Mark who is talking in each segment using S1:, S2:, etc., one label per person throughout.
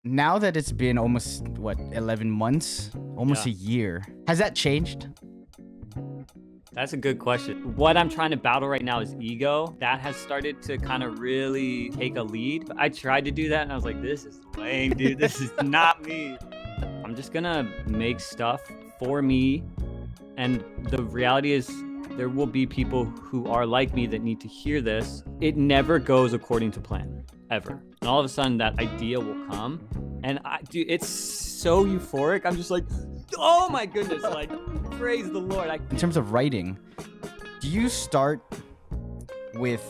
S1: Now that it's been almost, what, 11 months? Almost
S2: Yeah.
S1: a year. Has that changed?
S2: That's a good question. What I'm trying to battle right now is ego. That has started to kind of really take a lead. I tried to do that and I was like, this is lame, dude. This is not me. I'm just gonna make stuff for me. And the reality is there will be people who are like me that need to hear this. It never goes according to plan, ever. And all of a sudden that idea will come. And dude, it's so euphoric. I'm just like, oh my goodness, like, praise the Lord.
S1: In terms of writing, do you start with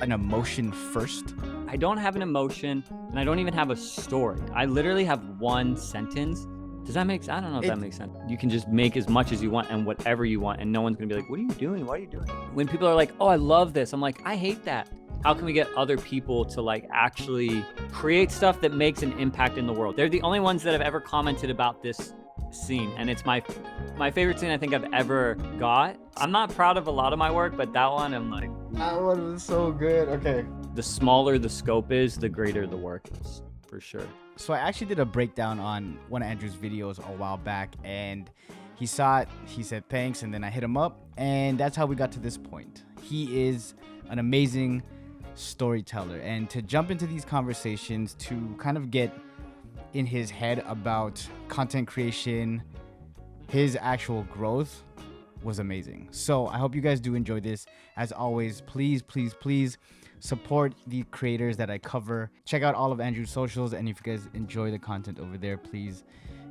S1: an emotion first?
S2: I don't have an emotion and I don't even have a story. I literally have one sentence. Does that make sense? I don't know if that makes sense. You can just make as much as you want and whatever you want, and no one's gonna be like, what are you doing? Why are you doing it? When people are like, oh, I love this, I'm like, I hate that. How can we get other people to like actually create stuff that makes an impact in the world? They're the only ones that have ever commented about this scene, and it's my favorite scene I think I've ever got. I'm not proud of a lot of my work, but that one I'm like,
S1: That one was so good. Okay.
S2: the smaller the scope is, the greater the work is, for sure.
S1: So I actually did a breakdown on one of Andrew's videos a while back, and he saw it, he said thanks, and then I hit him up, and that's how we got to this point. He is an amazing storyteller, and to jump into these conversations, to kind of get in his head about content creation, his actual growth was amazing. So I hope you guys do enjoy this. As always, please support the creators that I cover. Check out all of Andrew's socials, and if you guys enjoy the content over there, please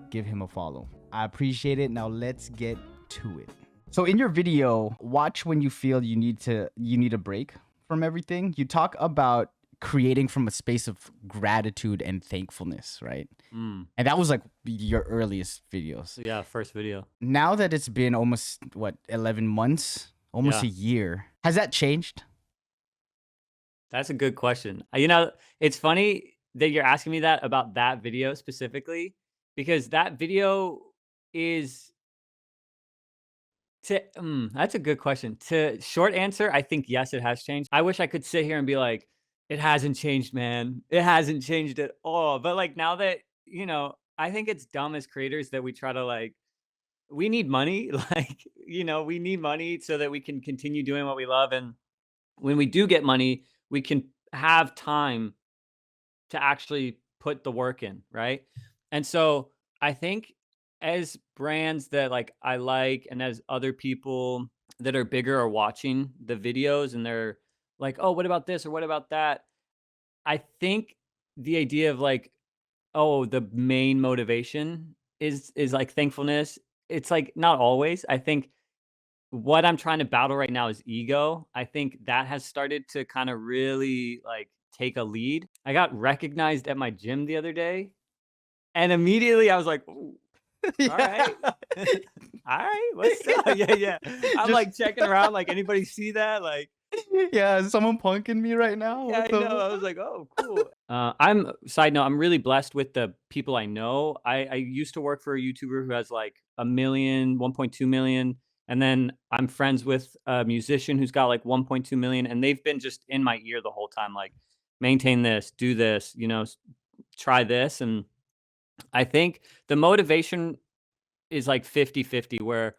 S1: give him a follow. I appreciate it. Now let's get to it. So in your video, watch when you feel you need a break from everything. You talk about creating from a space of gratitude and thankfulness, right? And that was like your earliest videos.
S2: Yeah, first video.
S1: Now that it's been almost, what, 11 months, almost a year, has that changed?
S2: That's a good question. You know, it's funny that you're asking me that about that video specifically, because that video is that's a good question. To short answer, I think yes, it has changed. I wish I could sit here and be like, it hasn't changed, man. It hasn't changed at all. But like now that, you know, I think it's dumb as creators that we try to like, we need money. Like, you know, we need money so that we can continue doing what we love. And when we do get money, we can have time to actually put the work in, right? And so I think as brands that like I like, and as other people that are bigger are watching the videos and they're like, oh, what about this or what about that? I think the idea of like, oh, the main motivation is like thankfulness. It's like not always. I think what I'm trying to battle right now is ego. I think that has started to kind of really like take a lead. I got recognized at my gym the other day, and immediately I was like, "Ooh, all right, all right, what's up?" Yeah. I'm like checking around, like anybody see that? Like,
S1: Yeah, is someone punking me right now?
S2: yeah,
S1: What
S2: I
S1: the
S2: know. I was like, oh, cool. I'm side note. I'm really blessed with the people I know. I used to work for a YouTuber who has like a million, 1.2 million. And then I'm friends with a musician who's got like 1.2 million, and they've been just in my ear the whole time, like maintain this, do this, you know, try this. And I think the motivation is like 50-50, where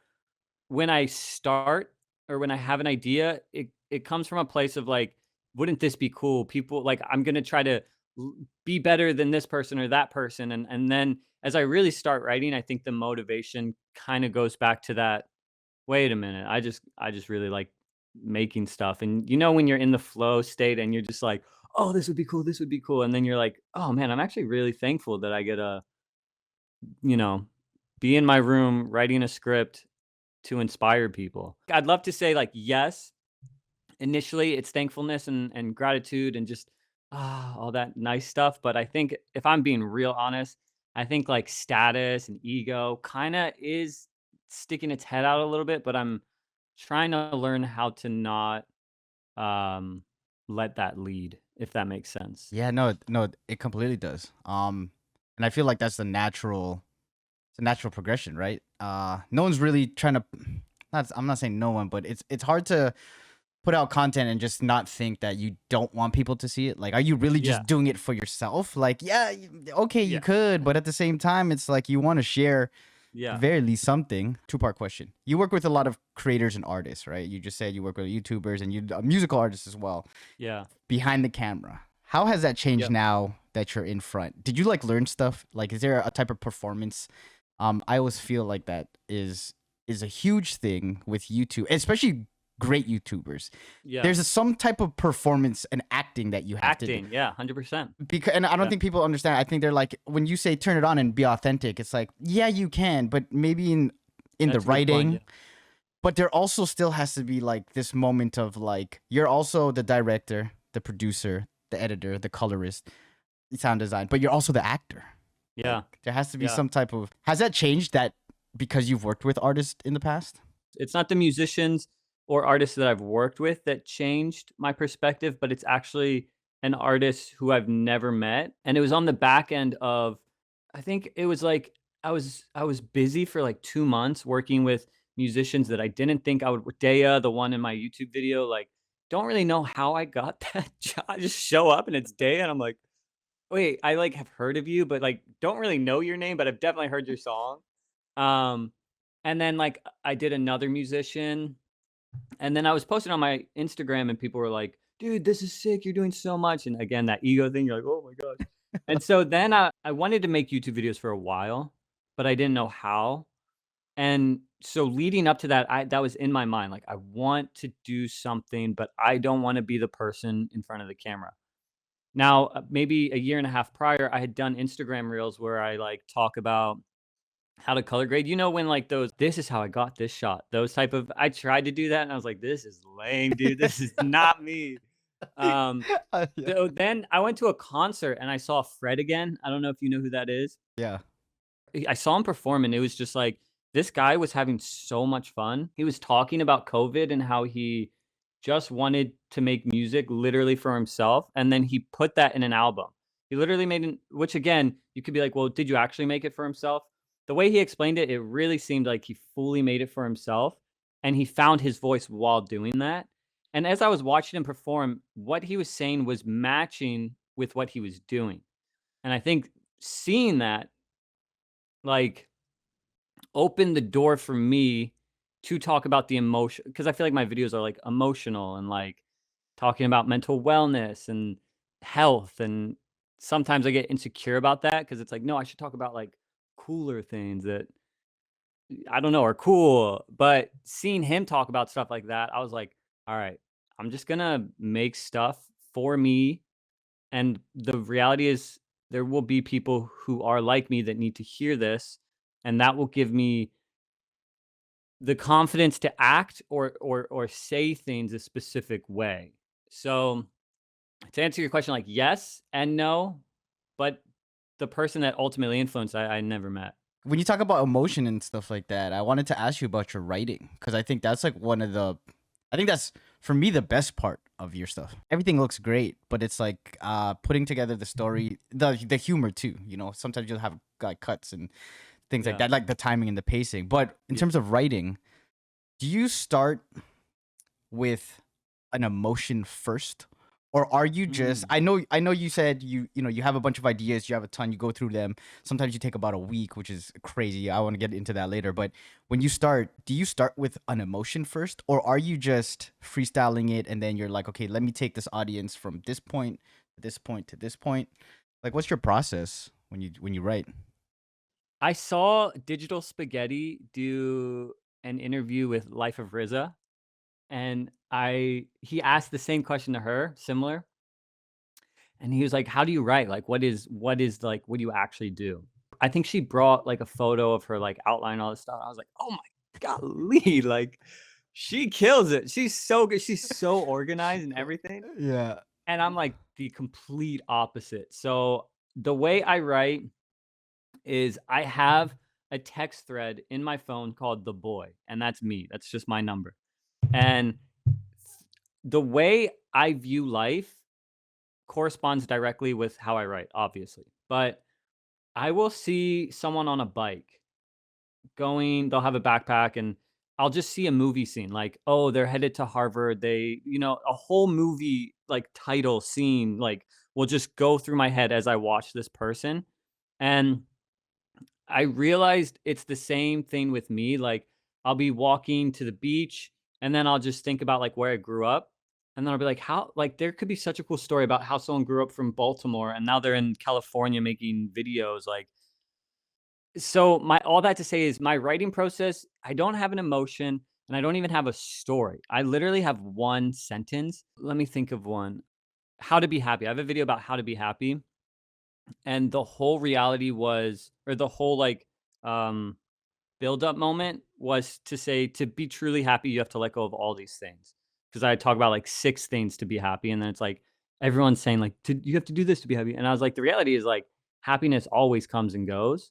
S2: when I start or when I have an idea, it comes from a place of like, wouldn't this be cool? People like I'm gonna try to be better than this person or that person, and then as I really start writing, I think the motivation kind of goes back to that. Wait a minute, I just really like making stuff, and you know when you're in the flow state and you're just like, oh, this would be cool, and then you're like, oh man, I'm actually really thankful that I get to, you know, be in my room writing a script to inspire people. I'd love to say like, yes, initially it's thankfulness and gratitude and just all that nice stuff. But I think if I'm being real honest, I think like status and ego kind of is sticking its head out a little bit, but I'm trying to learn how to not um let that lead, if that makes sense.
S1: Yeah, no, it completely does. And I feel like it's a natural progression, right? No one's really trying to, I'm not saying no one, but it's hard to put out content and just not think that you don't want people to see it? Like, are you really
S2: Yeah.
S1: just doing it for yourself? Like, yeah, okay, you
S2: Yeah.
S1: could, but at the same time, it's like you want to share at
S2: Yeah.
S1: the very least something. Two-part question. You work with a lot of creators and artists, right? You just said you work with YouTubers and you musical artists as well.
S2: Yeah.
S1: Behind the camera, how has that changed
S2: Yep.
S1: now that you're in front? Did you like learn stuff? Like, is there a type of performance? I always feel like that is a huge thing with YouTube, especially great YouTubers.
S2: Yeah.
S1: There's some type of performance and acting that you have to do.
S2: Acting. Yeah. 100%.
S1: Because, and I don't
S2: Yeah.
S1: think people understand. I think they're like, when you say turn it on and be authentic, it's like, yeah, you can, but maybe in the
S2: That's a good point,
S1: writing.
S2: yeah.
S1: But there also still has to be like this moment of like, you're also the director, the producer, the editor, the colorist, the sound design, but you're also the actor.
S2: Yeah.
S1: Like, there has to be
S2: Yeah.
S1: some type of. Has that changed that because you've worked with artists in the past?
S2: It's not the musicians or artists that I've worked with that changed my perspective, but it's actually an artist who I've never met. And it was on the back end of, I think it was like I was busy for like 2 months working with musicians that I didn't think I would. Dea, the one in my YouTube video, like, don't really know how I got that job. I just show up and it's Dea and I'm like, wait, I like have heard of you, but like don't really know your name, but I've definitely heard your song. Um, and then like I did another musician, and then I was posting on my Instagram, and people were like, "Dude, this is sick. You're doing so much." And again, that ego thing, you're like, "Oh my gosh." And so then I wanted to make YouTube videos for a while, but I didn't know how. And so leading up to that, that was in my mind. Like, I want to do something, but I don't want to be the person in front of the camera. Now, maybe a year and a half prior, I had done Instagram reels where I like talk about how to color grade. You know, when like those, this is how I got this shot, those type of, I tried to do that and I was like, this is lame, dude. This is not me. Um,
S1: Yeah.
S2: so then I went to a concert and I saw Fred again. I don't know if you know who that is.
S1: Yeah.
S2: I saw him perform and it was just like, this guy was having so much fun. He was talking about COVID and how he just wanted to make music literally for himself. And then he put that in an album. He literally made an, which again, you could be like, well, did you actually make it for himself? The way he explained it, it really seemed like he fully made it for himself. And he found his voice while doing that. And as I was watching him perform, what he was saying was matching with what he was doing. And I think seeing that, like, opened the door for me to talk about the emotion, because I feel like my videos are like emotional and like talking about mental wellness and health, and sometimes I get insecure about that because it's like, no, I should talk about like cooler things that I don't know are cool. But seeing him talk about stuff like that, I was like, all right, I'm just gonna make stuff for me. And the reality is there will be people who are like me that need to hear this, and that will give me the confidence to act or say things a specific way. So to answer your question, like, yes and no, but the person that ultimately influenced, I never met.
S1: When you talk about emotion and stuff like that, I wanted to ask you about your writing because I think that's like one of the, I think that's for me the best part of your stuff. Everything looks great, but it's like putting together the story, the humor too. You know, sometimes you'll have like cuts and things like
S2: Yeah.
S1: that, like the timing and the pacing. But in terms of writing, do you start with an emotion first, or are you just,
S2: Mm.
S1: I know you said you know you have a bunch of ideas, you have a ton, you go through them, sometimes you take about a week, which is crazy. I want to get into that later, but when you start, do you start with an emotion first, or are you just freestyling it and then you're like, okay, let me take this audience from this point to this point to this point? Like, what's your process when you write?
S2: I saw Digital Spaghetti do an interview with Life of Riza, and he asked the same question to her, similar. And he was like, "How do you write? Like, what is like, what do you actually do?" I think she brought like a photo of her like outline all this stuff. I was like, "Oh my golly!" Like, she kills it. She's so good. She's so organized and everything.
S1: Yeah.
S2: And I'm like the complete opposite. So the way I write is I have a text thread in my phone called the boy, and that's me. That's just my number. And the way I view life corresponds directly with how I write, obviously. But I will see someone on a bike going, they'll have a backpack and I'll just see a movie scene like, oh, they're headed to Harvard. They, a whole movie like title scene, like will just go through my head as I watch this person. And I realized it's the same thing with me. Like I'll be walking to the beach and then I'll just think about like where I grew up. And then I'll be like, how, like, there could be such a cool story about how someone grew up from Baltimore and now they're in California making videos. Like, so my all that to say is my writing process, I don't have an emotion and I don't even have a story. I literally have one sentence. Let me think of one. How to be happy. I have a video about how to be happy, and the whole reality was, or the whole like um build up moment was to say, to be truly happy you have to let go of all these things. Because I talk about like 6 things to be happy, and then it's like everyone's saying like, you have to do this to be happy, and I was like, the reality is like happiness always comes and goes.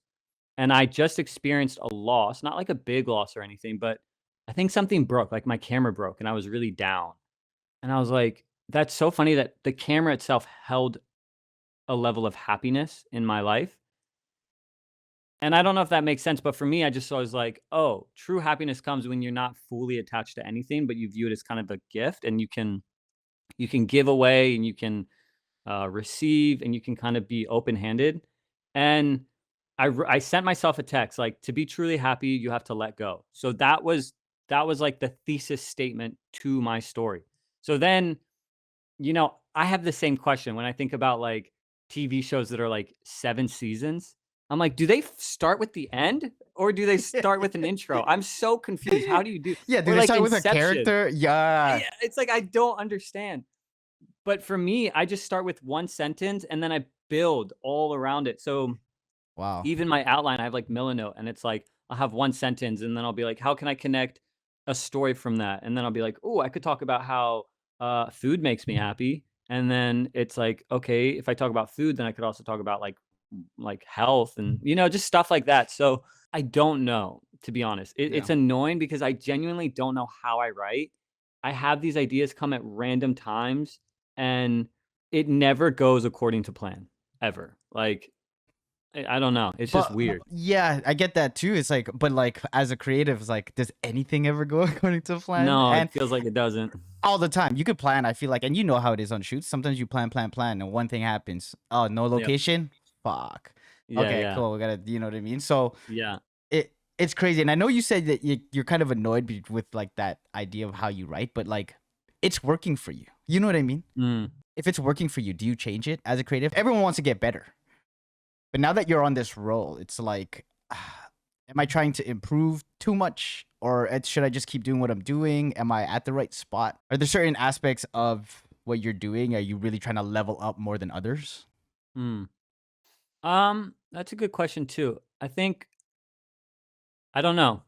S2: And I just experienced a loss, not like a big loss or anything, but I think something broke, like my camera broke and I was really down. And I was like, that's so funny that the camera itself held a level of happiness in my life. And I don't know if that makes sense, but for me, I just was like, oh, true happiness comes when you're not fully attached to anything, but you view it as kind of a gift, and you can give away, and you can receive, and you can kind of be open handed. And I sent myself a text like, to be truly happy, you have to let go. So that was like the thesis statement to my story. So then, I have the same question when I think about like TV shows that are like 7 seasons. I'm like, do they start with the end or do they start with an intro? I'm so confused. How do you do?
S1: Yeah, do
S2: Or
S1: they
S2: like
S1: start with a
S2: Inception.
S1: character? Yeah.
S2: Yeah, it's like I don't understand. But for me, I just start with one sentence and then I build all around it. So
S1: Wow.
S2: even my outline, I have like Milanote, and it's like I'll have one sentence and then I'll be like, how can I connect a story from that? And then I'll be like, oh, I could talk about how food makes me happy. And then it's like, okay, if I talk about food, then I could also talk about like health and just stuff like that. So I don't know, to be honest.
S1: Yeah.
S2: It's annoying because I genuinely don't know how I write. I have these ideas come at random times, and it never goes according to plan ever. Like I don't know. It's just
S1: But
S2: weird.
S1: yeah, I get that too. It's like, but like as a creative, it's like, does anything ever go according to plan?
S2: No,
S1: And
S2: it feels like it doesn't.
S1: all the time, you could plan. I feel like, and you know how it is on shoots. Sometimes you plan, and one thing happens. Oh, no
S2: Yep.
S1: location. Fuck.
S2: Yeah,
S1: Okay,
S2: yeah,
S1: cool. We gotta, you know what I mean. So
S2: yeah.
S1: it's crazy, and I know you said that you're kind of annoyed with like that idea of how you write, but like it's working for you. You know what I mean?
S2: Mm.
S1: If it's working for you, do you change it as a creative? Everyone wants to get better. But now that you're on this role, it's like, am I trying to improve too much? Or should I just keep doing what I'm doing? Am I at the right spot? Are there certain aspects of what you're doing? Are you really trying to level up more than others?
S2: Mm. That's a good question too. I think I don't know.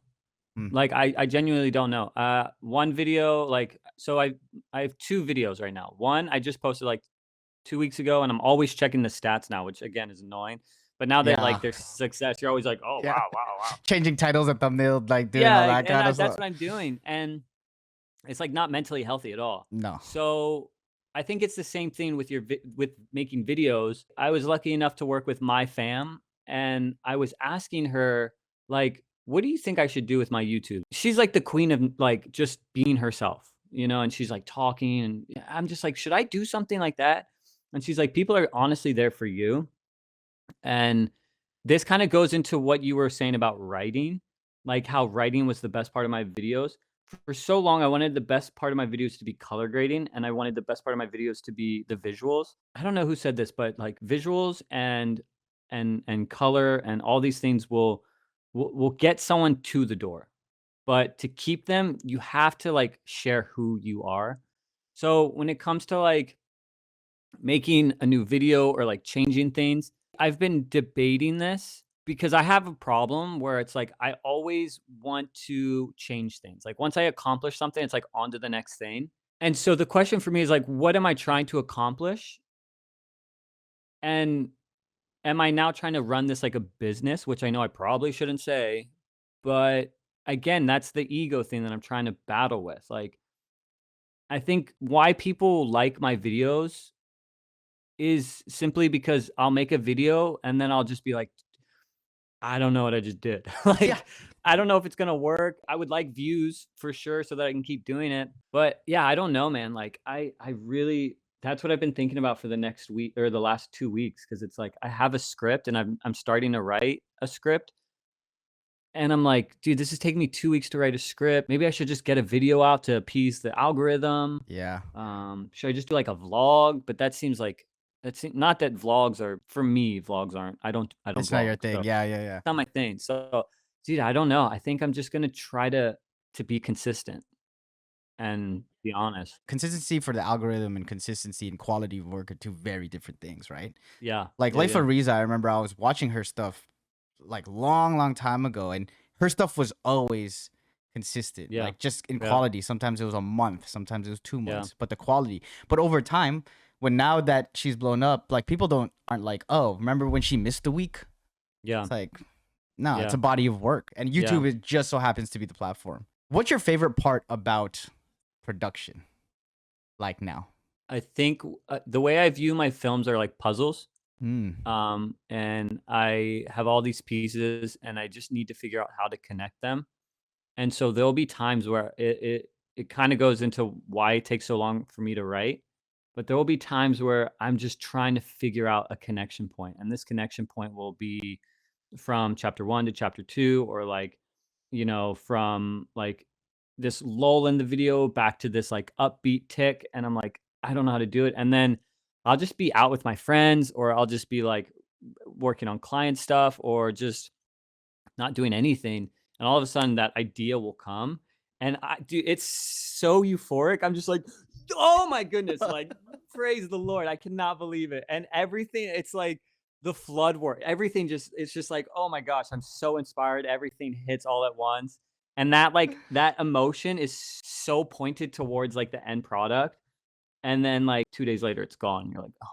S1: Hmm.
S2: Like I genuinely don't know. One video, like, so I have 2 videos right now. One I just posted like 2 weeks ago, and I'm always checking the stats now, which again is annoying. But now that
S1: Yeah.
S2: like there's success, you're always like, oh
S1: Yeah.
S2: wow, wow, wow.
S1: Changing titles and thumbnail, like doing
S2: Yeah,
S1: all that
S2: and
S1: kind of
S2: that's
S1: stuff.
S2: what I'm doing, and it's like not mentally healthy at all.
S1: No.
S2: So I think it's the same thing with with making videos. I was lucky enough to work with my fam, and I was asking her like, "What do you think I should do with my YouTube?" She's like the queen of like just being herself, and she's like talking, and I'm just like, "Should I do something like that?" And she's like, "People are honestly there for you." And this kind of goes into what you were saying about writing, like how writing was the best part of my videos. For so long, I wanted the best part of my videos to be color grading, and I wanted the best part of my videos to be the visuals. I don't know who said this, but like visuals and color and all these things will get someone to the door. But to keep them, you have to like share who you are. So when it comes to like making a new video or like changing things, I've been debating this because I have a problem where it's like I always want to change things. Like once I accomplish something, it's like on to the next thing. And so the question for me is like, what am I trying to accomplish? And am I now trying to run this like a business, which I know I probably shouldn't say, but again, that's the ego thing that I'm trying to battle with. Like, I think why people like my videos is simply because I'll make a video and then I'll just be like, I don't know what I just did.
S1: Yeah.
S2: I don't know if it's gonna work. I would like views for sure so that I can keep doing it. But yeah, I don't know, man. Like I really that's what I've been thinking about for the next week or the last 2 weeks because it's like I have a script and I'm starting to write a script. And I'm like, dude, this is taking me 2 weeks to write a script. Maybe I should just get a video out to appease the algorithm.
S1: Yeah.
S2: Should I just do like a vlog? But that seems like not that vlogs are for me. Vlogs aren't. I don't
S1: It's not your
S2: vlog, so
S1: thing. Yeah, yeah, yeah.
S2: it's not my thing. So, dude, I don't know. I think I'm just gonna try to be consistent and be honest.
S1: Consistency for the algorithm and consistency and quality of work are two very different things, right?
S2: Yeah,
S1: Like
S2: yeah,
S1: Life
S2: yeah,
S1: of Riza, I remember I was watching her stuff like long, long time ago, and her stuff was always consistent,
S2: yeah,
S1: like just in
S2: yeah,
S1: quality. Sometimes it was a month, sometimes it was two
S2: yeah,
S1: months, but the quality. But over time, when now that she's blown up, like people aren't like, oh, remember when she missed a week?
S2: yeah,
S1: It's like, no, it's
S2: yeah,
S1: a body of work, and
S2: yeah.
S1: YouTube it just so happens to be the platform. What's your favorite part about production? Like now?
S2: I think the way I view my films are like puzzles.
S1: Mm,
S2: And I have all these pieces, and I just need to figure out how to connect them. And so there'll be times where it kind of goes into why it takes so long for me to write. But there will be times where I'm just trying to figure out a connection point, and this connection point will be from chapter 1 to chapter 2, or like, from like this lull in the video back to this like upbeat tick. And I'm like, I don't know how to do it. And then I'll just be out with my friends, or I'll just be like working on client stuff, or just not doing anything. And all of a sudden that idea will come. And it's so euphoric. I'm just like, oh my goodness, like praise the Lord. I cannot believe it. And everything, it's like the flood work. Everything it's just like, oh my gosh, I'm so inspired. Everything hits all at once. And that emotion is so pointed towards like the end product. And then like 2 days later it's gone. You're like, oh,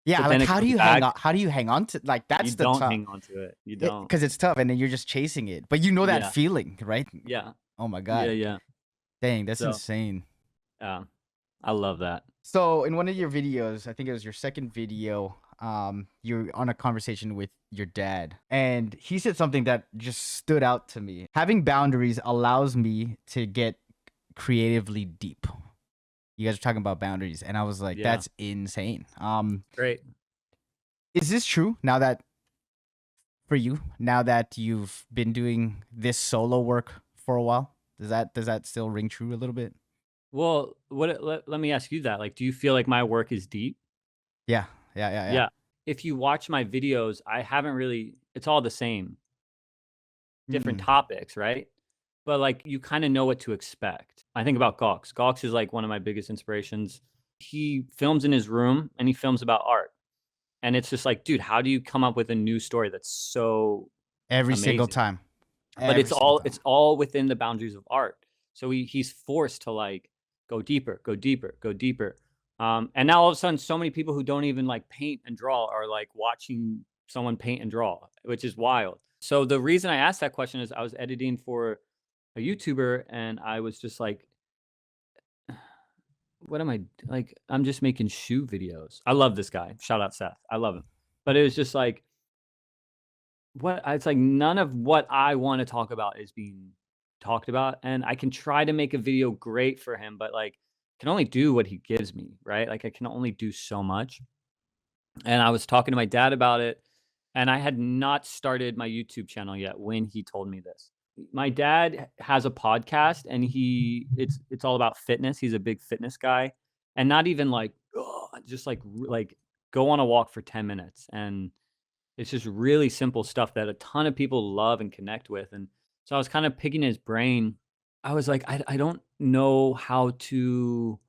S1: yeah,
S2: but then
S1: like
S2: it
S1: how do
S2: comes
S1: you hang
S2: back.
S1: on? How do you hang on to like
S2: You
S1: that's the
S2: don't
S1: tough
S2: hang on to it. You don't.
S1: because it's tough, and then you're just chasing it, but you know that
S2: Yeah.
S1: feeling, right?
S2: Yeah.
S1: Oh my
S2: Yeah.
S1: god,
S2: Yeah.
S1: dang, that's
S2: So,
S1: insane.
S2: yeah, I love that.
S1: So in one of your videos, I think it was your second video, you're on a conversation with your dad, and he said something that just stood out to me. Having boundaries allows me to get creatively deep. You guys are talking about boundaries, and I was like,
S2: Yeah.
S1: that's insane.
S2: Great.
S1: Is this true now that for you, now that you've been doing this solo work for a while? Does that still ring true a little bit?
S2: Well, let me ask you that. Like, do you feel like my work is deep?
S1: Yeah, yeah, yeah, yeah.
S2: Yeah. If you watch my videos, I haven't really it's all the same, different
S1: Mm,
S2: topics, right? But like you kind of know what to expect. I think about Gawks. Gawks is like one of my biggest inspirations. He films in his room and he films about art. And it's just like, dude, how do you come up with a new story that's so
S1: every single
S2: amazing?
S1: time,
S2: But
S1: every single
S2: it's
S1: time.
S2: all within the boundaries of art. So he's forced to like go deeper, go deeper, go deeper. And now all of a sudden, so many people who don't even like paint and draw are like watching someone paint and draw, which is wild. So the reason I asked that question is I was editing for a YouTuber and I was just like, what am I like? I'm just making shoe videos. I love this guy. Shout out Seth. I love him. But it was just like, what it's like none of what I wanna talk about is being talked about, and I can try to make a video great for him, but, like, can only do what he gives me, right? Like, I can only do so much, and I was talking to my dad about it, and I had not started my YouTube channel yet when he told me this. My dad has a podcast, and it's all about fitness. He's a big fitness guy, and not even like, just like, go on a walk for 10 minutes, and it's just really simple stuff that a ton of people love and connect with, and so I was kinda picking his brain. I was like, I don't know how to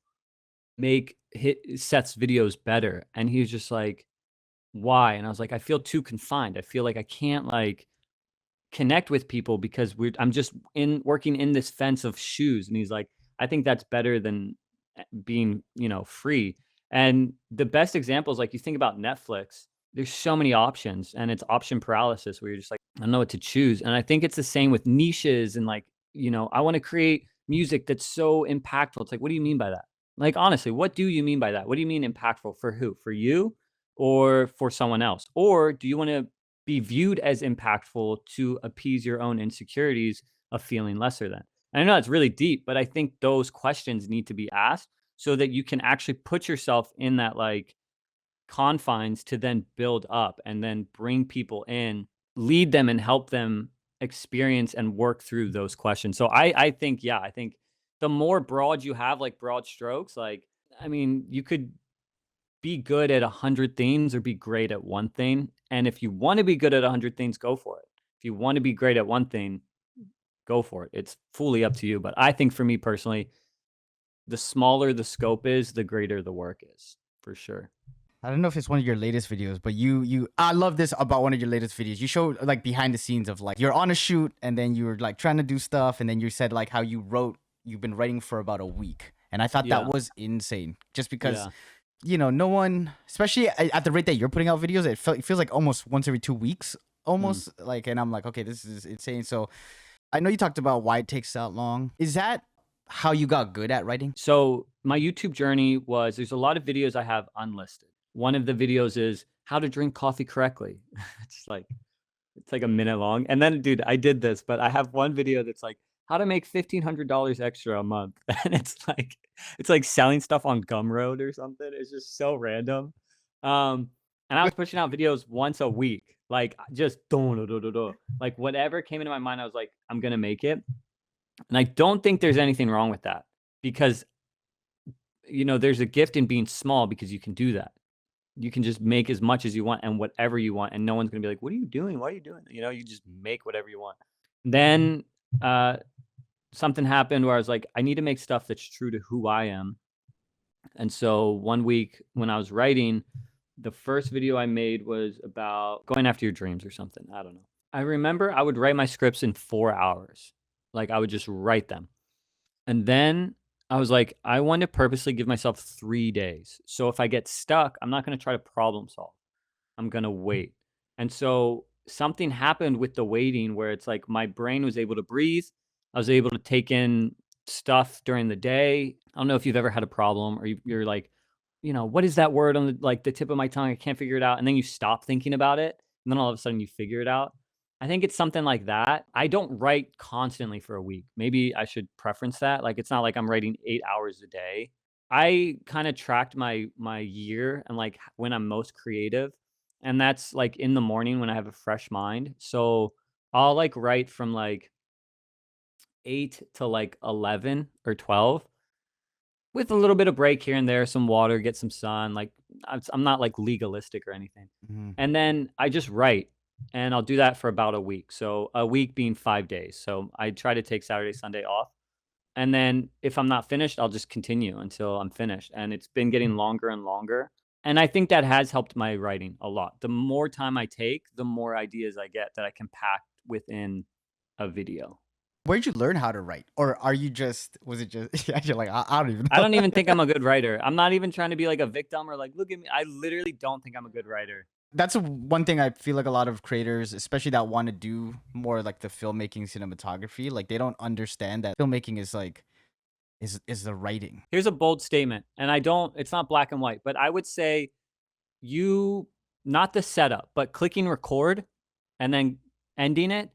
S2: make hit Seth's videos better, and he was just like, "Why?" And I was like, "I feel too confined. I feel like I can't, like, connect with people because I'm just in working in this fence of shoes." And he's like, "I think that's better than being, free." And the best example is like you think about Netflix, there's so many options and it's option paralysis where you're just like, I don't know what to choose. And I think it's the same with niches and like, I want to create music that's so impactful. It's like, what do you mean by that? Like, honestly, what do you mean by that? What do you mean impactful for who? For you or for someone else? Or do you want to be viewed as impactful to appease your own insecurities of feeling lesser than. And I know it's really deep, but I think those questions need to be asked so that you can actually put yourself in that like confines to then build up and then bring people in, lead them and help them experience and work through those questions. So I think, yeah, I think the more broad you have, like broad strokes, like, I mean, you could be good at 100 things or be great at one thing. And if you want to be good at 100 things, go for it. If you want to be great at one thing, go for it. It's fully up to you. But I think for me personally, the smaller the scope is, the greater the work is, for sure.
S1: I don't know if it's one of your latest videos, but I love this about one of your latest videos. You showed like behind the scenes of like you're on a shoot and then you're like trying to do stuff, and then you said like how you've been writing for about a week. And I thought that
S2: Yeah.
S1: was insane. Just because,
S2: Yeah.
S1: no one, especially at the rate that you're putting out videos, it feels like almost once every 2 weeks, almost like, and I'm like, okay, this is insane. So I know you talked about why it takes that long. Is that how you got good at writing?
S2: So my YouTube journey was, there's a lot of videos I have unlisted. One of the videos is how to drink coffee correctly. It's like a minute long. And then, dude, I did this, but I have one video that's like how to make $1,500 extra a month. And it's like selling stuff on Gumroad or something. It's just so random. And I was pushing out videos once a week, like just like whatever came into my mind, I was like, I'm gonna make it. And I don't think there's anything wrong with that because there's a gift in being small because you can do that. You can just make as much as you want and whatever you want, and no one's gonna be like, "What are you doing? Why are you doing that?" You just make whatever you want. Then something happened where I was like, I need to make stuff that's true to who I am. And so one week when I was writing, the first video I made was about going after your dreams or something. I don't know. I remember I would write my scripts in 4 hours. Like I would just write them. And then I was like, I want to purposely give myself 3 days. So if I get stuck, I'm not going to try to problem solve. I'm going to wait. And so something happened with the waiting where it's like my brain was able to breathe. I was able to take in stuff during the day. I don't know if you've ever had a problem or you're like, what is that word on the tip of my tongue? I can't figure it out. And then you stop thinking about it. And then all of a sudden you figure it out. I think it's something like that. I don't write constantly for a week. Maybe I should preference that. Like it's not like I'm writing 8 hours a day. I kind of tracked my year and like when I'm most creative. And that's like in the morning when I have a fresh mind. So I'll like write from like 8 to like 11 or 12 with a little bit of break here and there, some water, get some sun. Like I'm not like legalistic or anything.
S1: Mhm.
S2: And then I just write and I'll do that for about a week. So a week being 5 days. So I try to take Saturday, Sunday off. And then if I'm not finished, I'll just continue until I'm finished. And it's been getting longer and longer. And I think that has helped my writing a lot. The more time I take, the more ideas I get that I can pack within a video.
S1: Where'd you learn how to write? Or was it just, yeah, you're like, I don't even
S2: I
S1: know.
S2: don't even think I'm a good writer. I'm not even trying to be like a victim or like, look at me. I literally don't think I'm a good writer.
S1: That's one thing I feel like a lot of creators, especially that want to do more like the filmmaking cinematography, like they don't understand that filmmaking is like, is the writing.
S2: Here's a bold statement. And it's not black and white, but I would say not the setup, but clicking record and then ending it,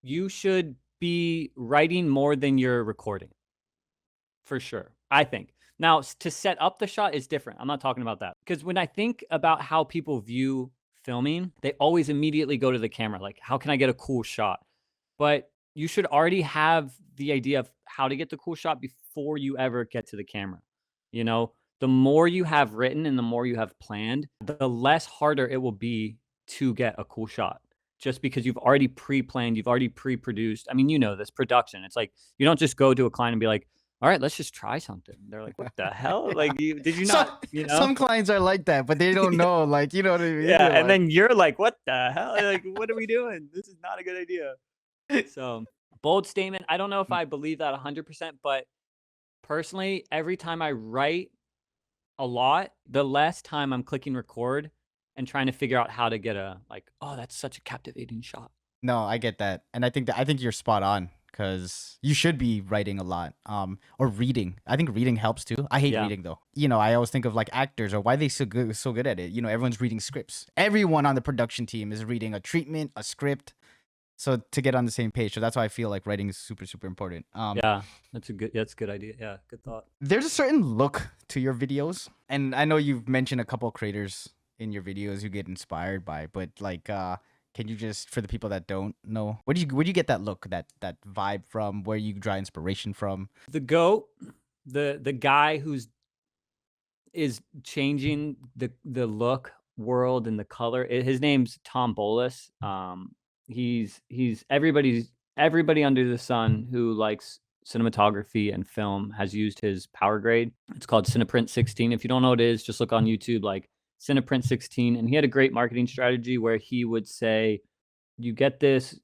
S2: you should be writing more than you're recording. For sure, I think. Now, to set up the shot is different. I'm not talking about that. Because when I think about how people view filming, they always immediately go to the camera. Like, how can I get a cool shot? But you should already have the idea of how to get the cool shot before you ever get to the camera. The more you have written and the more you have planned, the less harder it will be to get a cool shot. Just because you've already pre-planned, you've already pre-produced. I mean, this production. It's like you don't just go to a client and be like, all right, let's just try something. They're like, what the hell? Like, did you not,
S1: Some clients are like that, but they don't know, like, you know what I mean?
S2: Yeah.
S1: They're
S2: And
S1: like,
S2: then you're like, what the hell? Like, what are we doing? This is not a good idea. So, bold statement. I don't know if I believe that 100%, but personally, every time I write a lot, the less time I'm clicking record and trying to figure out how to get oh, that's such a captivating shot.
S1: no, I get that. And I think you're spot on. because you should be writing a lot, or reading. I think reading helps too. I hate
S2: Yeah.
S1: reading though. I always think of like actors, or why they so good at it. Everyone's reading scripts. Everyone on the production team is reading a treatment, a script, so to get on the same page. So that's why I feel like writing is super, super important.
S2: Yeah, that's a good idea. Yeah, good thought.
S1: There's a certain look to your videos, and I know you've mentioned a couple of creators in your videos you get inspired by, but like, can you just, for the people that don't know, where do you get that look, that vibe from? Where you draw inspiration from?
S2: The GOAT, the guy is changing the look world and the color. His name's Tom Bolus. He's everybody under the sun who likes cinematography and film has used his power grade. It's called Cineprint 16. If you don't know what it is, just look on YouTube like Cineprint 16. And he had a great marketing strategy where he would say, you get this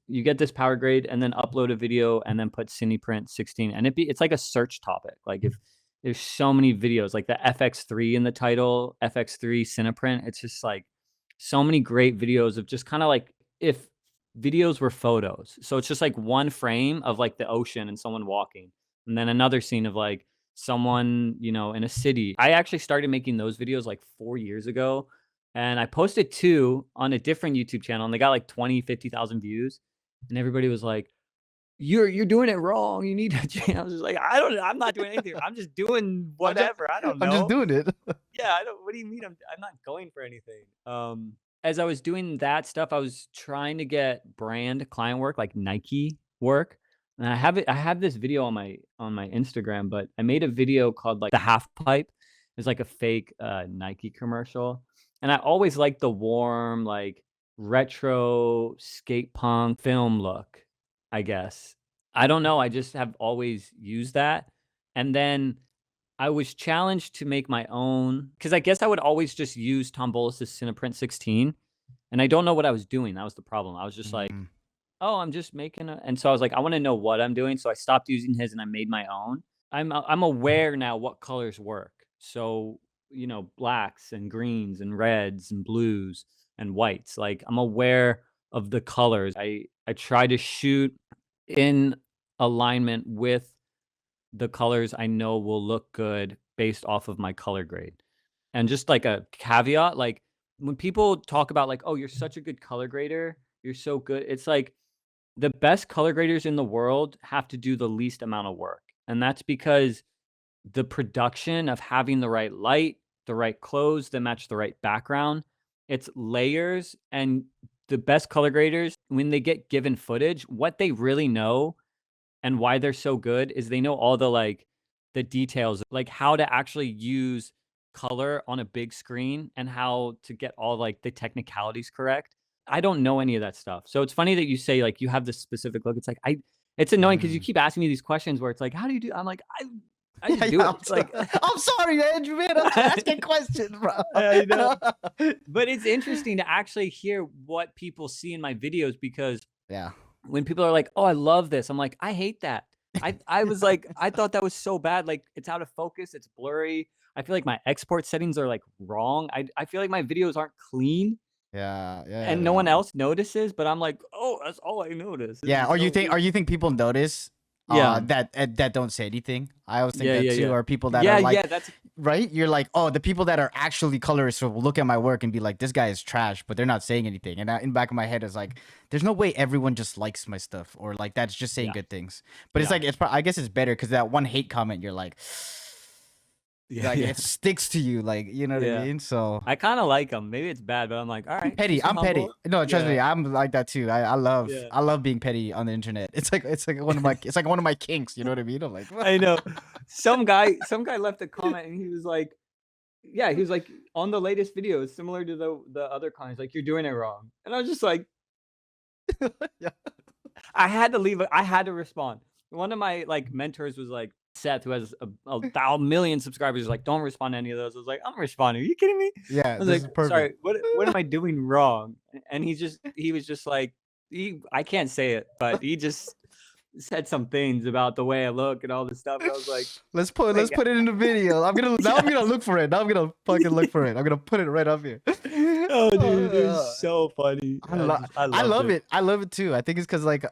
S2: power grade, and then upload a video, and then put Cineprint 16, and it's like a search topic. Like, if there's so many videos, like the FX3 in the title, FX3 Cineprint. It's just like so many great videos of just kind of like if videos were photos. So it's just like one frame of like the ocean and someone walking, and then another scene of like someone, in a city. I actually started making those videos like 4 years ago. And I posted 2 on a different YouTube channel, and they got like 20, 50,000 views. And everybody was like, you're doing it wrong. You need to change. I was just like, I'm not doing anything. I'm just doing whatever. I don't know.
S1: I'm just doing it.
S2: Yeah, what do you mean? I'm not going for anything. As I was doing that stuff, I was trying to get brand client work, like Nike work. And I have this video on my Instagram, but I made a video called like the half pipe. It's like a fake Nike commercial. And I always liked the warm, like retro skate punk film look, I guess. I don't know. I just have always used that. And then I was challenged to make my own, because I guess I would always just use Tom Bolus's Cineprint 16. And I don't know what I was doing. That was the problem. I was just like, oh, I'm just making and so I was like, I want to know what I'm doing. So I stopped using his and I made my own. I'm aware now what colors work. So, blacks and greens and reds and blues and whites. Like, I'm aware of the colors. I try to shoot in alignment with the colors I know will look good based off of my color grade. And just like a caveat, like when people talk about like, oh, you're such a good color grader, you're so good. It's like the best color graders in the world have to do the least amount of work. And that's because the production of having the right light, the right clothes that match the right background, it's layers. And the best color graders, when they get given footage, what they really know and why they're so good is they know all the details, like how to actually use color on a big screen and how to get all like the technicalities correct. I don't know any of that stuff. So it's funny that you say like you have this specific look. It's like it's annoying because you keep asking me these questions where it's like, how do you do? I'm like, I just do it. It's like,
S1: I'm sorry, Andrew, man. I'm asking questions, bro.
S2: I know. But it's interesting to actually hear what people see in my videos, because when people are like, oh, I love this, I'm like, I hate that. I was like, I thought that was so bad. Like, it's out of focus. It's blurry. I feel like my export settings are like wrong. I feel like my videos aren't clean. And no one else notices, but I'm like, oh, that's all I notice.
S1: Or you think people notice that don't say anything? I always think that too. Or people that are like,
S2: that's
S1: right? You're like, oh, the people that are actually colorists will look at my work and be like, this guy is trash, but they're not saying anything. And in the back of my head is like, there's no way everyone just likes my stuff, or like that's just saying good things. But it's like, I guess it's better because that one hate comment, you're like, it sticks to you, like, you know what I mean? So
S2: I kind of like them. Maybe it's bad, but I'm like, all right.
S1: I'm petty. No, trust me, I'm like that too. I love being petty on the internet. It's like one of my kinks. You know what I mean? I'm like,
S2: I know. Some guy left a comment and he was like, on the latest video, it's similar to the other comments, like, you're doing it wrong. And I was just like, I had to respond. One of my like mentors was like, Seth, who has a million subscribers, is like, don't respond to any of those. I was like, I'm responding. Are you kidding me?
S1: Yeah.
S2: I was like, sorry, what am I doing wrong? And he was just like, I can't say it, but he just said some things about the way I look and all this stuff. And I was like,
S1: let's put it in the video. I'm gonna look for it. Now I'm gonna fucking look for it. I'm gonna put it right up here.
S2: Oh, dude, they're
S1: Uh,
S2: so funny.
S1: I love
S2: I
S1: I
S2: loved
S1: love
S2: it.
S1: it. I love it too. I think it's because like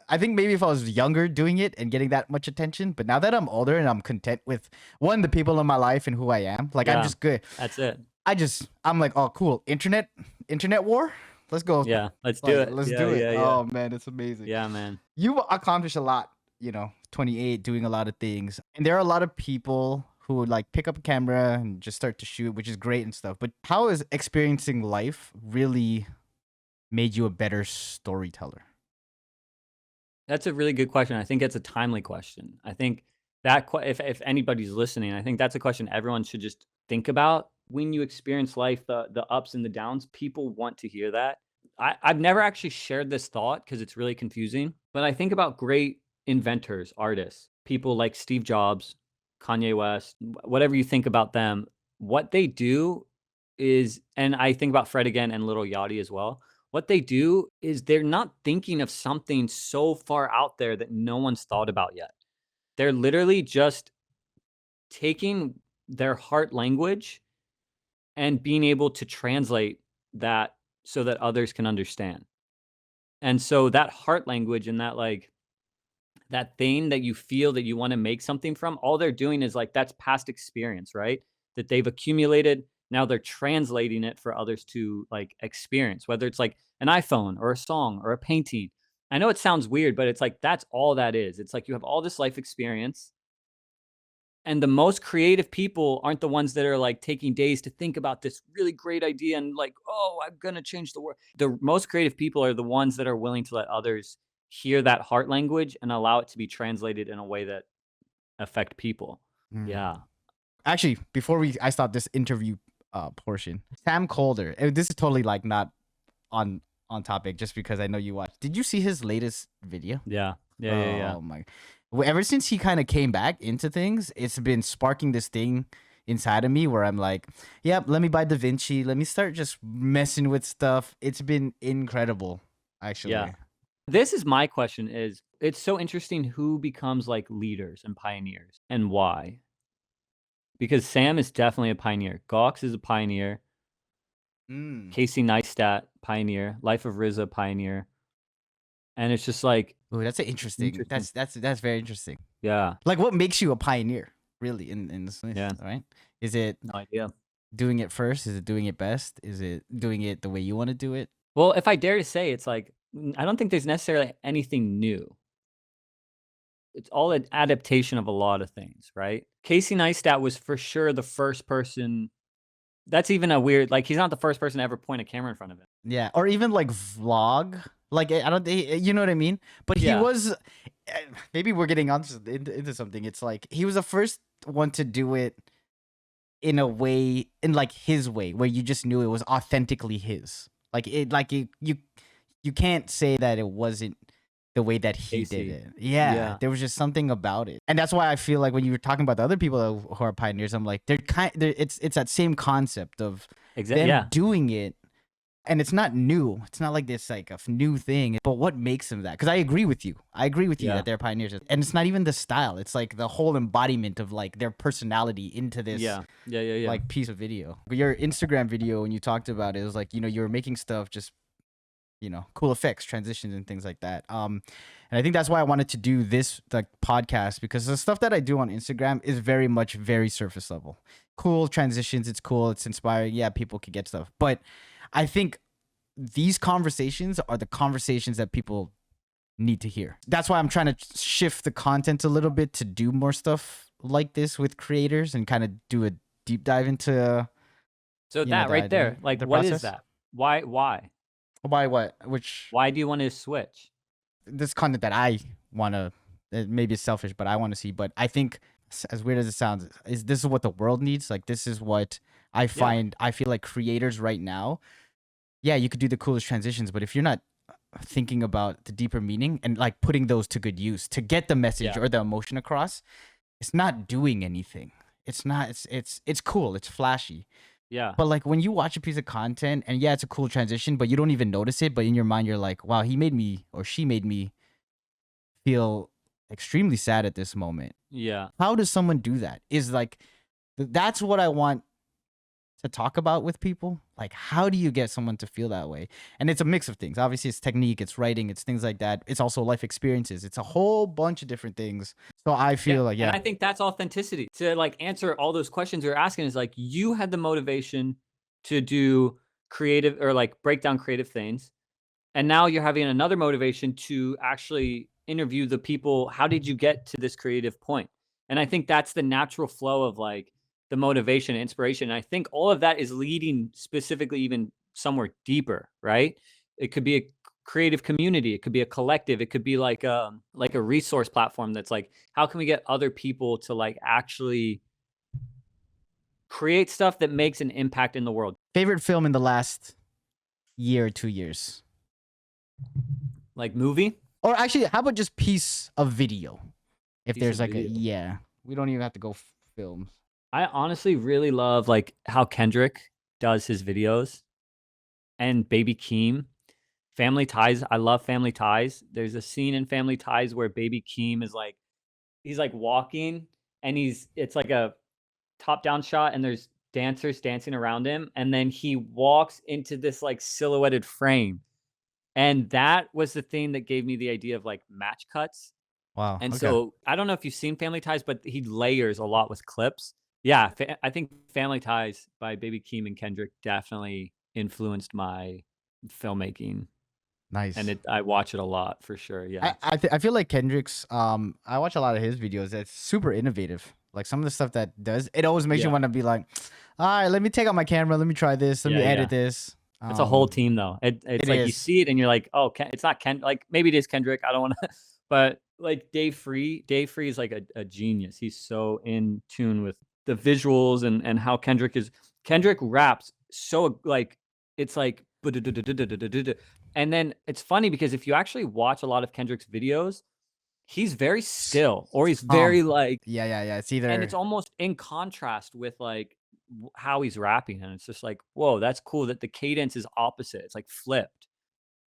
S1: I think maybe if I was younger doing it and getting that much attention, but now that I'm older and I'm content with one the people in my life and who I am, like I'm
S2: Yeah,
S1: just good.
S2: that's it.
S1: I'm like, oh cool, internet war. Let's go.
S2: Yeah, let's do
S1: Like
S2: it.
S1: let's
S2: Yeah,
S1: do it.
S2: yeah, yeah.
S1: Oh man, it's amazing.
S2: Yeah, man.
S1: You've accomplished a lot. 28, doing a lot of things, and there are a lot of people who would like pick up a camera and just start to shoot, which is great and stuff. But how has experiencing life really made you a better storyteller?
S2: That's a really good question. I think it's a timely question. I think that if anybody's listening, I think that's a question everyone should just think about when you experience life, the ups and the downs. People want to hear that. I've never actually shared this thought because it's really confusing. But I think about great inventors, artists, people like Steve Jobs, Kanye West, whatever you think about them. What they do is, and I think about Fred again and Little Yachty as well. What they do is they're not thinking of something so far out there that no one's thought about yet. They're literally just taking their heart language and being able to translate that so that others can understand. And so that heart language and that like that thing that you feel that you want to make something from, all they're doing is like that's past experience, right? That they've accumulated. Now they're translating it for others to like experience, whether it's like an iPhone or a song or a painting. I know it sounds weird, but it's like that's all that is. It's like you have all this life experience, and the most creative people aren't the ones that are like taking days to think about this really great idea and like, oh, I'm gonna change the world. The most creative people are the ones that are willing to let others hear that heart language and allow it to be translated in a way that affect people.
S1: Mm.
S2: Yeah.
S1: Actually, before I stop this interview portion, Sam Calder. This is totally like not on on topic, just because I know you watched. Did you see his latest video?
S2: Yeah. Yeah. Yeah. Yeah.
S1: Oh my! Well, ever since he kind of came back into things, it's been sparking this thing inside of me where I'm like, yep, let me buy Da Vinci. Let me start just messing with stuff. It's been incredible,
S2: Yeah.
S1: actually.
S2: This is my question is it's so interesting who becomes like leaders and pioneers and why. Because Sam is definitely a pioneer. Gawks is a pioneer.
S1: Mm.
S2: Casey Neistat, pioneer. Life of Riza, pioneer. And it's just like
S1: Ooh, that's interesting.
S2: interesting.
S1: That's very interesting.
S2: Yeah.
S1: Like, what makes you a pioneer, really, in this list,
S2: Yeah.
S1: right? Is it
S2: No idea.
S1: doing it first? Is it doing it best? Is it doing it the way you want to do it?
S2: Well, if I dare to say, it's like I don't think there's necessarily anything new. It's all an adaptation of a lot of things, right? Casey Neistat was for sure the first person. That's even a weird. Like he's not the first person to ever point a camera in front of him.
S1: Yeah, or even like vlog. Like I don't, you know what I mean? But he
S2: Yeah.
S1: was. Maybe we're getting on into something. It's like he was the first one to do it in a way, in like his way, where you just knew it was authentically his. You can't say that it wasn't the way that he did
S2: Casey.
S1: it. Yeah,
S2: Yeah.
S1: there was just something about it, and that's why I feel like when you were talking about the other people who are pioneers, I'm like it's that same concept of
S2: Exactly.
S1: them
S2: Yeah.
S1: doing it, and it's not new. It's not like this like a new thing. But what makes them that? Because I agree with you. I agree with you
S2: Yeah.
S1: that they're pioneers, and it's not even the style. It's like the whole embodiment of like their personality into this
S2: Yeah. Yeah. Yeah. Yeah.
S1: like piece of video. Your Instagram video when you talked about it was like you were making stuff just cool effects, transitions, and things like that. And I think that's why I wanted to do this like podcast, because the stuff that I do on Instagram is very much very surface level. Cool transitions, it's cool, it's inspiring. Yeah, people can get stuff, but I think these conversations are the conversations that people need to hear. That's why I'm trying to shift the content a little bit to do more stuff like this with creators and kind of do a deep dive into
S2: So
S1: you know
S2: that
S1: the
S2: right
S1: idea,
S2: there, like,
S1: the
S2: what is
S1: process.
S2: that? Why?
S1: Why what? Which
S2: Why do you want to switch?
S1: this content that I want to, maybe it's selfish, but I want to see. But I think, as weird as it sounds, this is what the world needs. Like, this is what I find. I feel like creators right now, yeah, you could do the coolest transitions, but if you're not thinking about the deeper meaning and like putting those to good use to get the message
S2: Yeah.
S1: or the emotion across, it's not doing anything. It's not. It's cool. It's flashy.
S2: Yeah.
S1: But like when you watch a piece of content and yeah, it's a cool transition, but you don't even notice it. But in your mind, you're like, wow, he made me or she made me feel extremely sad at this moment.
S2: Yeah.
S1: How does someone do that? Is like, that's what I want to talk about with people. Like, how do you get someone to feel that way? And it's a mix of things. Obviously, it's technique, it's writing, it's things like that. It's also life experiences. It's a whole bunch of different things. So I feel like,
S2: And
S1: yeah,
S2: I think that's authenticity. To like answer all those questions you're asking is like you had the motivation to do creative or like break down creative things. And now you're having another motivation to actually interview the people. How did you get to this creative point? And I think that's the natural flow of like the motivation and inspiration. And I think all of that is leading specifically even somewhere deeper, right? It could be a creative community. It could be a collective. It could be like a resource platform that's like, how can we get other people to like actually create stuff that makes an impact in the world?
S1: favorite film in the last year or 2 years?
S2: Like movie?
S1: Or actually, how about just piece of video? If
S2: Piece
S1: there's
S2: of
S1: like
S2: video.
S1: yeah, we don't even have to go films.
S2: I honestly really love like how Kendrick does his videos and Baby Keem. Family Ties. I love Family Ties. There's a scene in Family Ties where Baby Keem is like, he's like walking and it's like a top down shot and there's dancers dancing around him. And then he walks into this like silhouetted frame. And that was the thing that gave me the idea of like match cuts.
S1: Wow.
S2: And
S1: Okay.
S2: so I don't know if you've seen Family Ties, but he layers a lot with clips. Yeah, I think Family Ties by Baby Keem and Kendrick definitely influenced my filmmaking,
S1: Nice.
S2: and I watch it a lot for sure. Yeah,
S1: I feel like Kendrick's I watch a lot of his videos. It's super innovative. Like some of the stuff that does, it always makes you
S2: Yeah.
S1: want to be like, all right, let me take out my camera, let me try this, let me
S2: Yeah,
S1: edit
S2: yeah.
S1: this.
S2: it's a whole team though. It's
S1: it
S2: like you
S1: is.
S2: see it and you're like, oh, it's not like maybe it is Kendrick. I don't want to, but like Dave Free is like a genius. He's so in tune with the visuals and how Kendrick raps so like it's like and then it's funny because if you actually watch a lot of Kendrick's videos, he's very still or he's very like
S1: yeah. It's
S2: and
S1: either
S2: it's almost in contrast with like how he's rapping and it's just like whoa, that's cool that the cadence is opposite. It's like flipped.